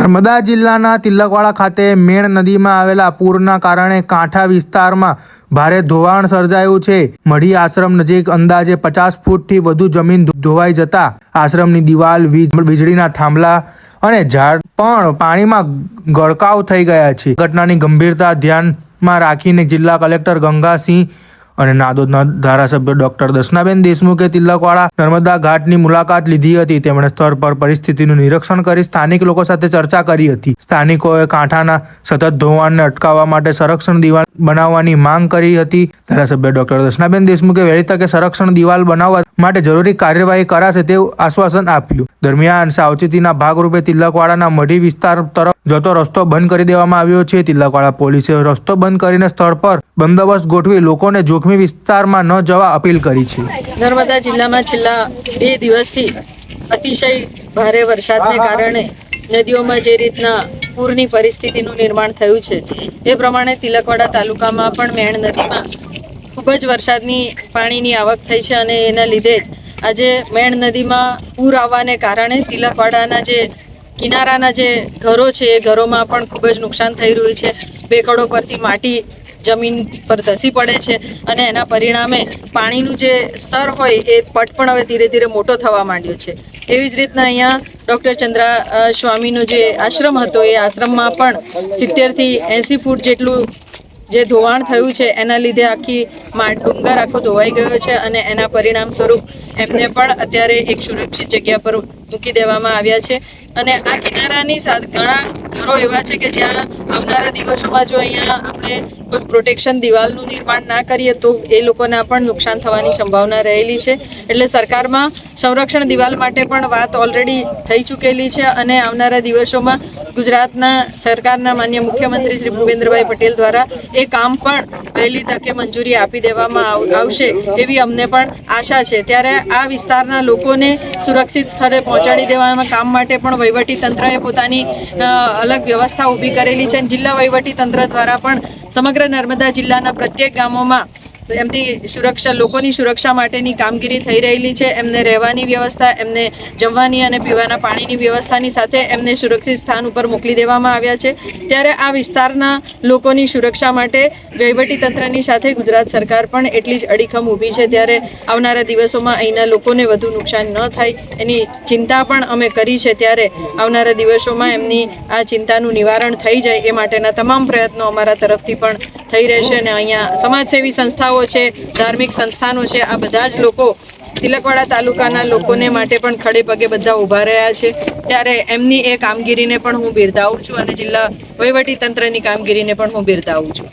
નર્મદા જિલ્લાના તિલકવાડા ખાતે મેણ નદીમાં આવેલા પૂરના કારણે કાંઠા વિસ્તારમાં ભારે ધોવાણ સર્જાયું છે। મઢી આશ્રમ નજીક અંદાજે 50 ફૂટથી વધુ જમીન ધોવાઈ જતા આશ્રમની દિવાલ, વીજળીના થાંભલા અને ઝાડ પણ પાણીમાં ગરકાવ થઈ ગયા છે। ઘટનાની ગંભીરતા ધ્યાનમાં રાખીને જિલ્લા કલેક્ટર ગંગાસિંહ અને નાદોદના ધારાસભ્ય ડોક્ટર દર્શનાબેન દેશમુખે તિલકવાડા નર્મદા ઘાટની મુલાકાત લીધી હતી। તેમણે સ્થળ પર પરિસ્થિતિનું નિરીક્ષણ કરી સ્થાનિક લોકો સાથે ચર્ચા કરી હતી। સ્થાનિકોએ કાંઠાના સતત ધોવાણને અટકાવવા માટે સંરક્ષણ દિવાલ બનાવવાની માંગ કરી હતી। ધારાસભ્ય ડોક્ટર દર્શનાબેન દેશમુખે વહેલી તકે સંરક્ષણ દિવાલ બનાવવા માટે જરૂરી કાર્યવાહી કરાશે તેવું આશ્વાસન આપ્યું। દરમિયાન સાવચેતીના ભાગરૂપે તિલકવાડાના મઢી વિસ્તાર તરફ જતો રસ્તો બંધ કરી દેવામાં આવ્યો છે। તિલકવાડા પોલીસે રસ્તો બંધ કરીને સ્થળ પર બંદોબસ્ત ગોઠવી લોકોને જોખમી વિસ્તારમાં ન જવા અપીલ કરી છે। નર્મદા જિલ્લામાં છેલ્લા 2 દિવસથી અતિશય ભારે વરસાદને કારણે નદીઓમાં જે રીતના પૂરની પરિસ્થિતિનું નિર્માણ થયું છે એ પ્રમાણે તિલકવાડા તાલુકામાં પણ મેણ નદીમાં ખૂબ જ વરસાદની પાણીની આવક થઈ છે અને એના લીધે જ આજે મેણ નદીમાં પૂર આવવાને કારણે તિલકવાડાના જે કિનારાના જે ઘરો છે એ ઘરોમાં પણ ખૂબ જ નુકસાન થઈ રહ્યું છે। ભેખડો પરથી માટી જમીન પર ધસી પડે છે અને એના પરિણામે પાણીનું જે સ્તર હોય એ પટ પણ હવે ધીરે ધીરે મોટો થવા માંડ્યો છે। એવી જ રીતના અહીંયા ડૉક્ટર ચંદ્રા સ્વામીનો જે આશ્રમ હતો એ આશ્રમમાં પણ 70થી 80 ફૂટ જેટલું જે ધોવાણ થયું છે એના લીધે આખી ડુંગર આખો ધોવાઈ ગયો છે અને એના પરિણામ સ્વરૂપ એમને પણ અત્યારે એક સુરક્ષિત જગ્યા પર મૂકી દેવામાં આવ્યા છે। અને આ કિનારાની સાથે ઘણા ઘરો એવા છે કે જ્યાં આવનારા દિવસોમાં જો અહીંયા આપણે કોઈ પ્રોટેક્શન દિવાલનું નિર્માણ ના કરીએ તો એ લોકોના પણ નુકસાન થવાની સંભાવના રહેલી છે। એટલે સરકારમાં સંરક્ષણ દિવાલ માટે પણ વાત ઓલરેડી થઈ ચૂકેલી છે અને આવનારા દિવસોમાં ગુજરાતના સરકારના માન્ય મુખ્યમંત્રી શ્રી ભૂપેન્દ્રભાઈ પટેલ દ્વારા એ કામ પણ વહેલી તકે મંજૂરી આપી દેવામાં આવશે એવી અમને પણ આશા છે। ત્યારે આ વિસ્તારના લોકોને સુરક્ષિત સ્થળે પહોંચાડી દેવાના કામ માટે પણ વહીવટી તંત્રએ પોતાની અલગ વ્યવસ્થા ઊભી કરેલી છે। જિલ્લા વહીવટી તંત્ર દ્વારા પણ સમગ્ર નર્મદા જિલ્લાના પ્રત્યેક ગામોમાં એમની સુરક્ષા, લોકોની સુરક્ષા માટેની કામગીરી થઈ રહેલી છે। એમને રહેવાની વ્યવસ્થા, એમને જમવાની અને પીવાના પાણીની વ્યવસ્થાની સાથે એમને સુરક્ષિત સ્થાન ઉપર મોકલી દેવામાં આવ્યા છે। ત્યારે આ વિસ્તારના લોકોની સુરક્ષા માટે વહીવટી તંત્રની સાથે ગુજરાત સરકાર પણ એટલી જ અડીખમ ઊભી છે। ત્યારે આવનારા દિવસોમાં અહીંના લોકોને વધુ નુકસાન ન થાય એની ચિંતા પણ અમે કરી છે। ત્યારે આવનારા દિવસોમાં એમની આ ચિંતાનું નિવારણ થઈ જાય એ માટેના તમામ પ્રયત્નો અમારા તરફથી પણ થઈ રહેશે। અને અહીંયા સમાજસેવી સંસ્થાઓ છે, ધાર્મિક સંસ્થાનો છે, આ બધા જ લોકો તિલકવાડા તાલુકાના લોકોને માટે પણ ખડે પગે બધા ઊભા રહ્યા છે। ત્યારે એમની એ કામગીરીને પણ હું બિરદાવું છું અને જિલ્લા વહીવટી તંત્રની કામગીરીને પણ હું બિરદાવું છું।